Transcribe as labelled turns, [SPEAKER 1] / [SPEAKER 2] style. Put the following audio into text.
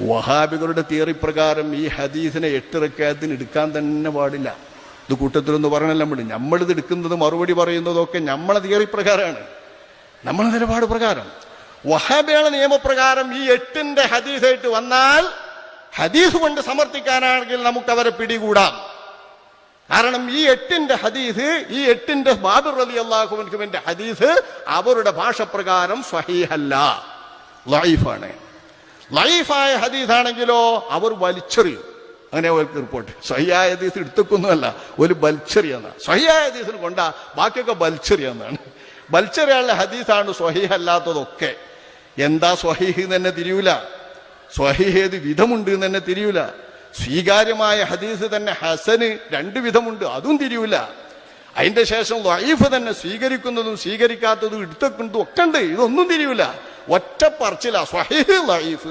[SPEAKER 1] വഹാബികളുടെ theory പ്രകാരം ഈ ഹദീസിനെ 8 റക്അത്തിന് എടുക്കാൻ തന്നെ പാടില്ല. ഇത് കൂട്ടത്തിലൊന്ന് പറഞ്ഞല്ല നമ്മളിത് എടുക്കുന്നത് മറുപടി പറയുന്നതൊക്കെ നമ്മളെ തിയറി പ്രകാരമാണ്, നമ്മളെ നിലപാട് പ്രകാരം. വഹാബികളുടെ നിയമപ്രകാരം ഈ 8ന്റെ ഹദീസായിട്ട് വന്നാൽ ഹദീസ് കൊണ്ട് സമർത്ഥിക്കാനാണെങ്കിൽ നമുക്കവരെ പിടികൂടാം. കാരണം ഈ 8ന്റെ ഹദീസ്, ഈ 8ന്റെ ബാബിർ റളിയല്ലാഹു അൻഹുവിന്റെ ഹദീസ് അവരുടെ ഭാഷ പ്രകാരം സ്വഹീഹല്ല, ലഈഫാണ്. ലഈഫായ ഹദീസാണെങ്കിലോ അവർ വലിച്ചെറിയും. അങ്ങനെ അവർക്ക് റിപ്പോർട്ട് സ്വഹീഹായ ഹദീസ് എടുത്തൊക്കൊന്നുമല്ല, ഒരു ബൽച്ചെറിയെന്ന. സ്വഹീഹായ ഹദീസിന് കൊണ്ടാ ബാക്കിയൊക്കെ ബൽച്ചെറിയെന്നാണ്. ബൽച്ചെറിയുള്ള ഹദീസാണ് സ്വഹീഹല്ലാത്തതൊക്കെ. എന്താ സ്വഹീഹ് തന്നെ തിരിയൂല, സ്വഹീഹ് ഏത് വിധമുണ്ട് എന്ന് തന്നെ തിരിയൂല. സ്വീകാര്യമായ ഹദീസ് തന്നെ ഹസന് 2 വിധമുണ്ട്, അതും തിരിയൂല. അതിന്റെ ശേഷം ലഈഫ് തന്നെ സ്വീകരിക്കുന്നതും സ്വീകരിക്കാത്തതും എടുത്തൊക്കുന്നതും ഒക്കെ ഉണ്ട്, ഇതൊന്നും തിരിയൂല. ഒറ്റ പറച്ചില സ്വഹീഹ് ലഈഫ്.